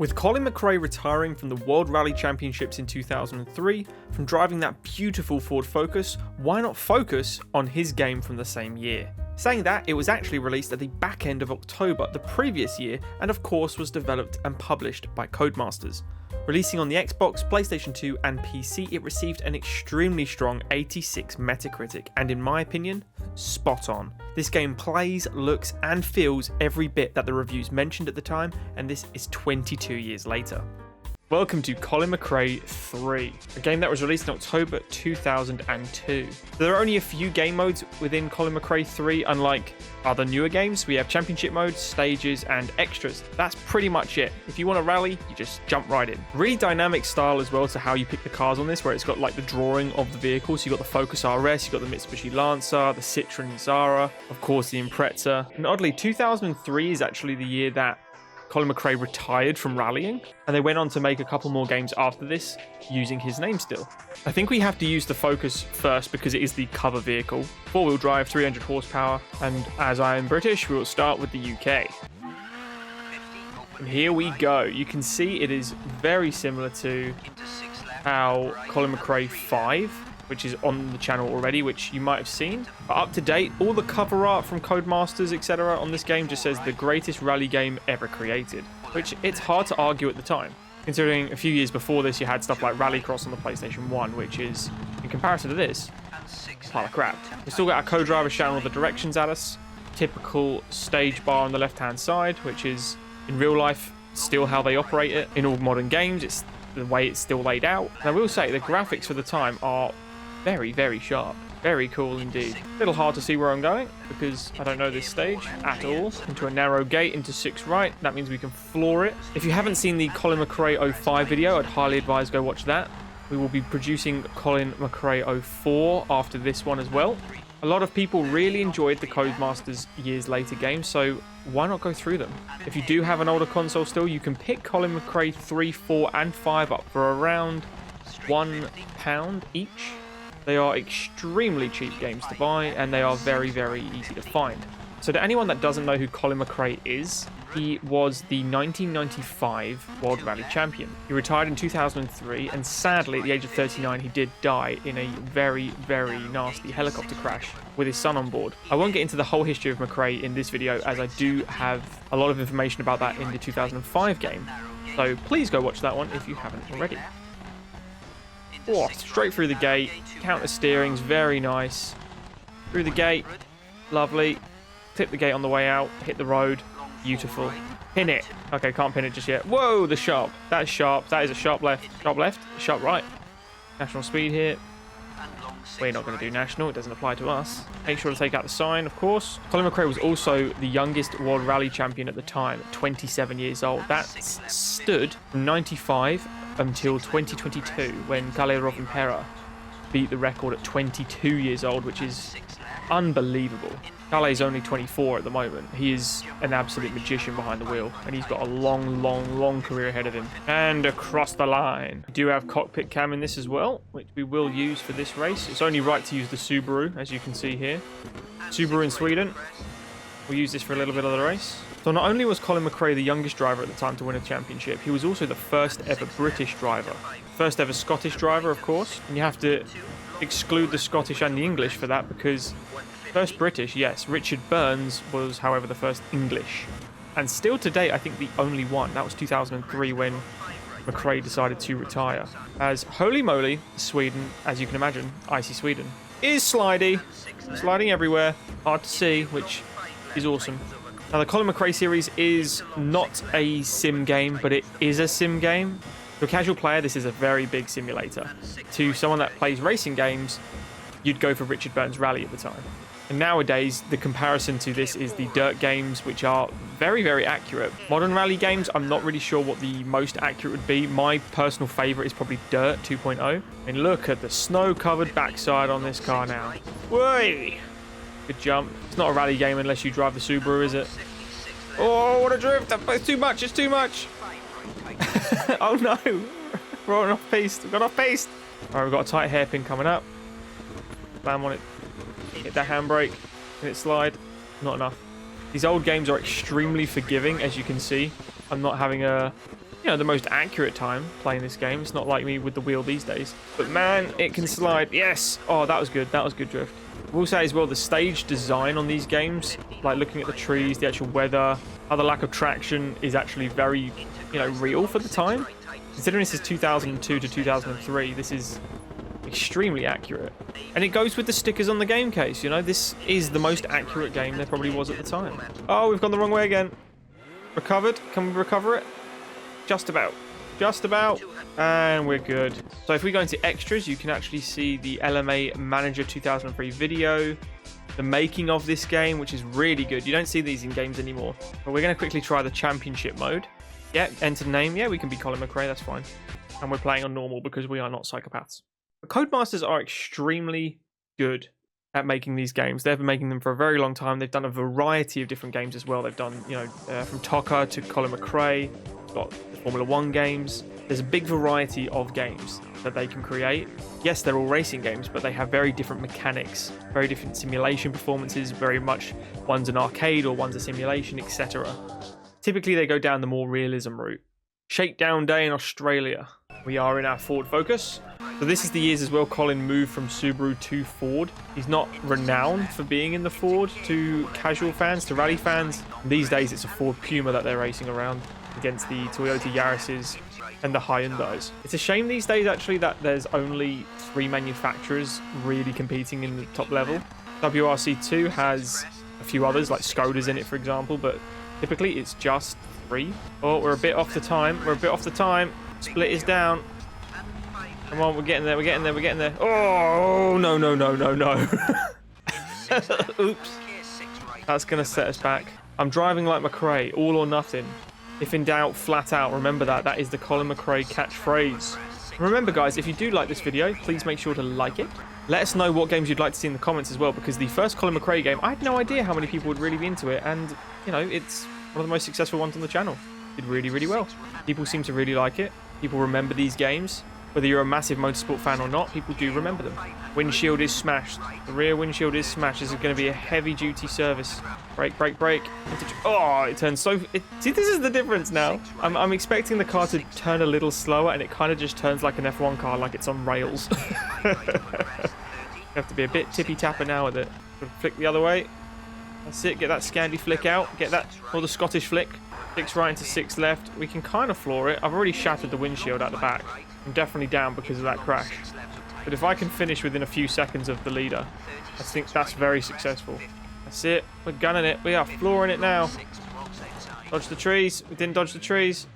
With Colin McRae retiring from the World Rally Championships in 2003, from driving that beautiful Ford Focus, why not focus on his game from the same year? Saying that, it was actually released at the back end of October the previous year, and of course was developed and published by Codemasters. Releasing on the Xbox, PlayStation 2 and PC, it received an extremely strong 86 Metacritic, and in my opinion, spot on. This game plays, looks and feels every bit that the reviews mentioned at the time, and this is 22 years later. Welcome to Colin McRae 3, a game that was released in October 2002. There are only a few game modes within Colin McRae 3, unlike other newer games. We have championship modes, stages, and extras. That's pretty much it. If you want to rally, you just jump right in. Really dynamic style as well to how you pick the cars on this, where it's got like the drawing of the vehicles. So you've got the Focus RS, you've got the Mitsubishi Lancer, the Citroen Zara, of course the Impreza. And oddly, 2003 is actually the year that Colin McRae retired from rallying, and they went on to make a couple more games after this using his name still. I think we have to use the Focus first because it is the cover vehicle. 4-wheel drive, 300 horsepower, and as I am British, we will start with the UK. And here we go. You can see it is very similar to how Colin McRae 5, which is on the channel already, which you might have seen. But up to date, all the cover art from Codemasters, etc. on this game just says the greatest rally game ever created, which it's hard to argue at the time, considering a few years before this you had stuff like Rallycross on the PlayStation 1, which is, in comparison to this, a pile of crap. We still got our co-driver shouting all the directions at us, typical stage bar on the left-hand side, which is, in real life, still how they operate it. In all modern games, it's the way it's still laid out. And I will say, the graphics for the time are very, very sharp. Very cool indeed. A little hard to see where I'm going because I don't know this stage at all. Into a narrow gate, into 6 right. That means we can floor it. If you haven't seen the Colin McRae 05 video, I'd highly advise go watch that. We will be producing Colin McRae 04 after this one as well. A lot of people really enjoyed the Codemasters years later games, so why not go through them? If you do have an older console still, you can pick Colin McRae 3, 4 and 5 up for around £1 each. They are extremely cheap games to buy, and they are very, very easy to find. So to anyone that doesn't know who Colin McRae is, he was the 1995 World Rally Champion. He retired in 2003, and sadly, at the age of 39, he did die in a very, very nasty helicopter crash with his son on board. I won't get into the whole history of McRae in this video, as I do have a lot of information about that in the 2005 game. So please go watch that one if you haven't already. Oh, straight through the gate. Counter steering's very nice. Through the gate. Lovely. Tip the gate on the way out. Hit the road. Beautiful. Pin it. Okay, can't pin it just yet. Whoa, the sharp. That's sharp. That is a sharp left. Sharp left. Sharp right. National speed here. We're not going to do national. It doesn't apply to us. Make sure to take out the sign, of course. Colin McRae was also the youngest World Rally Champion at the time, 27 years old. That stood from 95 until 2022, when Kalle Rovanperä beat the record at 22 years old, which is unbelievable. Kalle is only 24 at the moment. He is an absolute magician behind the wheel, and he's got a long, long, long career ahead of him. And across the line. We do have cockpit cam in this as well, which we will use for this race. It's only right to use the Subaru, as you can see here. Subaru in Sweden. We'll use this for a little bit of the race. So not only was Colin McRae the youngest driver at the time to win a championship, he was also the first ever British driver. First ever Scottish driver, of course. And you have to exclude the Scottish and the English for that, because first British, yes. Richard Burns was, however, the first English. And still to date, I think the only one. That was 2003 when McRae decided to retire. As holy moly, Sweden, as you can imagine, icy Sweden, is slidey. Sliding everywhere. Hard to see, which is awesome. Now, the Colin McRae series is not a sim game, but it is a sim game. To a casual player, this is a very big simulator. To someone that plays racing games, you'd go for Richard Burns Rally at the time. And nowadays, the comparison to this is the dirt games, which are very, very accurate. Modern rally games, I'm not really sure what the most accurate would be. My personal favorite is probably Dirt 2.0. And look at the snow-covered backside on this car now. Whey! Good jump. It's not a rally game unless you drive the Subaru, is it? Oh, what a drift! It's too much. It's too much. Oh no! We're off piste. We've got off piste. All right, we've got a tight hairpin coming up. Slam on it. Hit that handbrake. Let it slide. Not enough. These old games are extremely forgiving, as you can see. I'm not having a the most accurate time playing this game. It's not like me with the wheel these days. But man, it can slide. Yes! Oh, that was good. That was good drift. I will say as well, the stage design on these games, like looking at the trees, the actual weather, how the lack of traction is actually very, real for the time. Considering this is 2002 to 2003, this is extremely accurate. And it goes with the stickers on the game case, This is the most accurate game there probably was at the time. Oh, we've gone the wrong way again. Recovered. Can we recover it? Just about. Just about. And we're good. So if we go into extras, you can actually see the LMA Manager 2003 video, the making of this game, which is really good. You don't see these in games anymore. But we're going to quickly try the championship mode. Yeah, enter name. Yeah, we can be Colin McRae. That's fine. And we're playing on normal because we are not psychopaths. The Codemasters are extremely good at making these games. They've been making them for a very long time. They've done a variety of different games as well. They've done, from Tokka to Colin McRae, got the Formula 1 games. There's a big variety of games that they can create. Yes, they're all racing games, but they have very different mechanics, very different simulation performances, very much one's an arcade or one's a simulation, etc. Typically, they go down the more realism route. Shakedown Day in Australia. We are in our Ford Focus. So this is the years as well Colin moved from Subaru to Ford. He's not renowned for being in the Ford to casual fans, to rally fans. These days it's a Ford Puma that they're racing around against the Toyota Yaris's and the Hyundais. It's a shame these days actually that there's only 3 manufacturers really competing in the top level. WRC2 has a few others like Skoda's in it for example, but typically it's just 3. Oh, we're a bit off the time. We're a bit off the time. Split is down. Come on, we're getting there, we're getting there, we're getting there. Oh, no, no, no, no, no. Oops. That's going to set us back. I'm driving like McRae, all or nothing. If in doubt, flat out. Remember that. That is the Colin McRae catchphrase. Remember, guys, if you do like this video, please make sure to like it. Let us know what games you'd like to see in the comments as well, because the first Colin McRae game, I had no idea how many people would really be into it, and, it's one of the most successful ones on the channel. Did really, really well. People seem to really like it. People remember these games. Whether you're a massive motorsport fan or not, people do remember them. Windshield is smashed. The rear windshield is smashed. This is going to be a heavy-duty service. Brake, brake, brake. Oh, it turns so... See, this is the difference now. I'm expecting the car to turn a little slower, and it kind of just turns like an F1 car, like it's on rails. You have to be a bit tippy-tapper now with it. Flick the other way. That's it. Get that Scandi flick out. Get that... Or the Scottish flick. 6 right into 6 left. We can kind of floor it. I've already shattered the windshield at the back. I'm definitely down because of that crash. But if I can finish within a few seconds of the leader, I think that's very successful. That's it. We're gunning it. We are flooring it now. Dodge the trees. We didn't dodge the trees.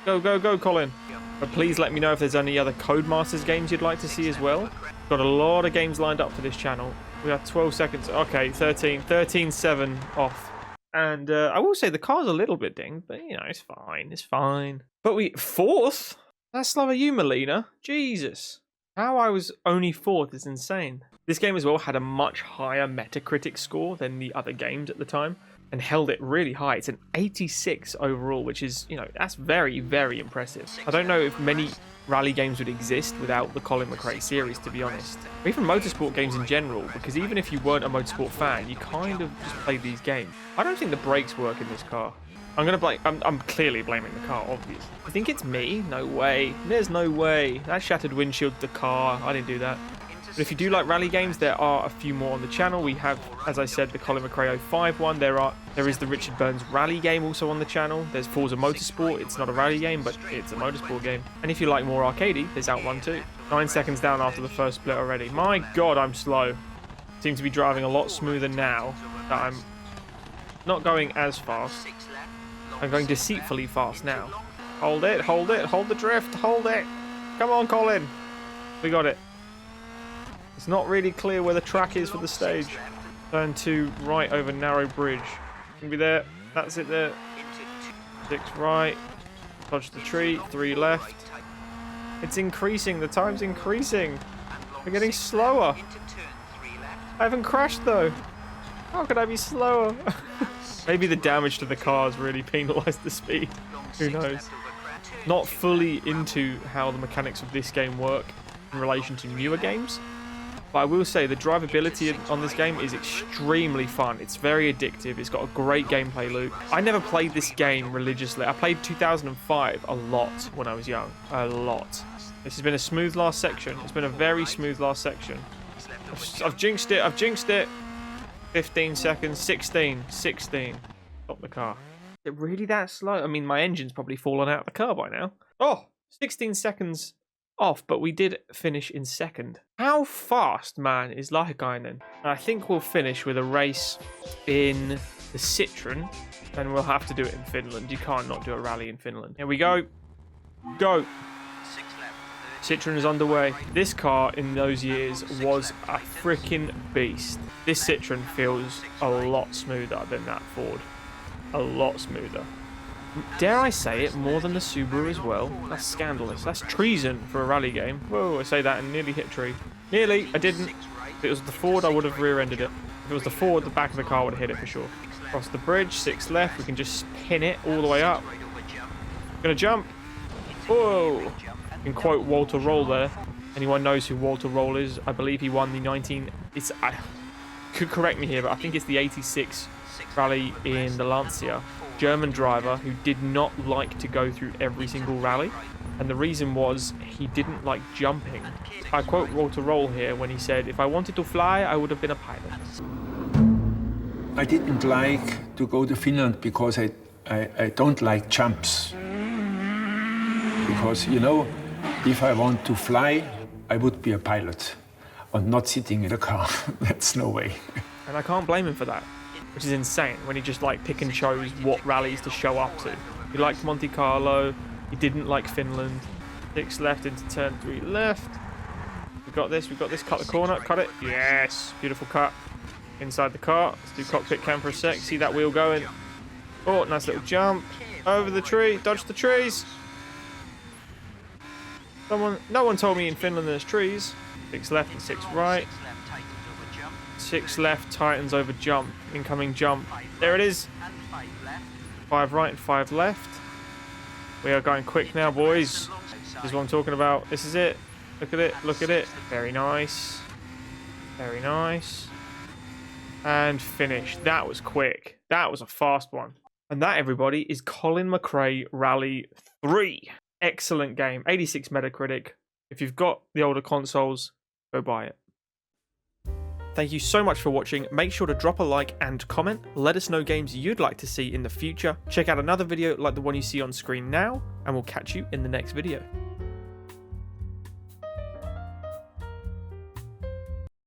Go, go, go, Colin. But please let me know if there's any other Codemasters games you'd like to see as well. Got a lot of games lined up for this channel. We have 12 seconds. Okay, 13-7 off. And I will say the car's a little bit dinged, but, it's fine. It's fine. But 4th? That's slow of you, Melina. Jesus. How I was only 4th is insane. This game as well had a much higher Metacritic score than the other games at the time and held it really high. It's an 86 overall, which is, that's very, very impressive. I don't know if many rally games would exist without the Colin McRae series, to be honest. Or even motorsport games in general, because even if you weren't a motorsport fan, you kind of just played these games. I don't think the brakes work in this car. I'm clearly blaming the car, obviously. I think it's me? No way. There's no way. That shattered windshield the car. I didn't do that. But if you do like rally games, there are a few more on the channel. We have, as I said, the Colin McRae 05 one. There is the Richard Burns rally game also on the channel. There's Forza Motorsport. It's not a rally game, but it's a motorsport game. And if you like more arcadey, there's Outrun 2. 9 seconds down after the first split already. My God, I'm slow. Seem to be driving a lot smoother now that I'm not going as fast. I'm going deceitfully fast now. Hold it, hold it, hold the drift, hold it. Come on, Colin. We got it. It's not really clear where the track is for the stage. Turn 2 right over narrow bridge. Can be there. That's it there. 6 right. Dodge the tree. 3 left. It's increasing. The time's increasing. We're getting slower. I haven't crashed though. How could I be slower? Maybe the damage to the cars really penalised the speed. Who knows? Not fully into how the mechanics of this game work in relation to newer games. But I will say the drivability on this game is extremely fun. It's very addictive. It's got a great gameplay loop. I never played this game religiously. I played 2005 a lot when I was young. A lot. This has been a smooth last section. It's been a very smooth last section. I've jinxed it. I've jinxed it. 15 seconds. 16. Stop the car. Is it really that slow? I mean, my engine's probably fallen out of the car by now. Oh, 16 seconds off, but we did finish in second. How fast, man, is Lahikainen? I think we'll finish with a race in the Citroen, and we'll have to do it in Finland. You can't not do a rally in Finland. Here we go. Go. Citroen is underway. This car in those years was a freaking beast. This Citroen feels a lot smoother than that Ford. A lot smoother. Dare I say it, more than the Subaru as well? That's scandalous. That's treason for a rally game. Whoa, I say that and nearly hit a tree. Nearly. I didn't. If it was the Ford, I would have rear-ended it. If it was the Ford, the back of the car would have hit it for sure. Across the bridge, 6 left. We can just pin it all the way up. Gonna jump. Whoa. You can quote Walter Roll there. Anyone knows who Walter Roll is? I believe he won the I could correct me here, but I think it's the 86 rally in the Lancia. German driver who did not like to go through every single rally, and the reason was he didn't like jumping. I quote Walter Roll here when he said, "If I wanted to fly, I would have been a pilot." I didn't like to go to Finland because I don't like jumps. Because, you know, if I want to fly, I would be a pilot and not sitting in a car. That's no way. And I can't blame him for that, which is insane when he just like pick and chose what rallies to show up to. He liked Monte Carlo, he didn't like Finland. 6 left into turn 3 left. We got this, cut the corner, cut it. Yes, beautiful cut. Inside the car, let's do cockpit cam for a sec, see that wheel going. Oh, nice little jump. Over the tree, dodge the trees. No one told me in Finland there's trees. 6 left and 6 right. 6 left, tightens over jump. Incoming jump. There it is. 5 right and 5 left. We are going quick now, boys. This is what I'm talking about. This is it. Look at it. Look at it. Very nice. Very nice. And finish. That was quick. That was a fast one. And that, everybody, is Colin McRae Rally 3. Excellent game. 86 Metacritic. If you've got the older consoles, go buy it. Thank you so much for watching. Make sure to drop a like and comment. Let us know games you'd like to see in the future. Check out another video like the one you see on screen now, and we'll catch you in the next video.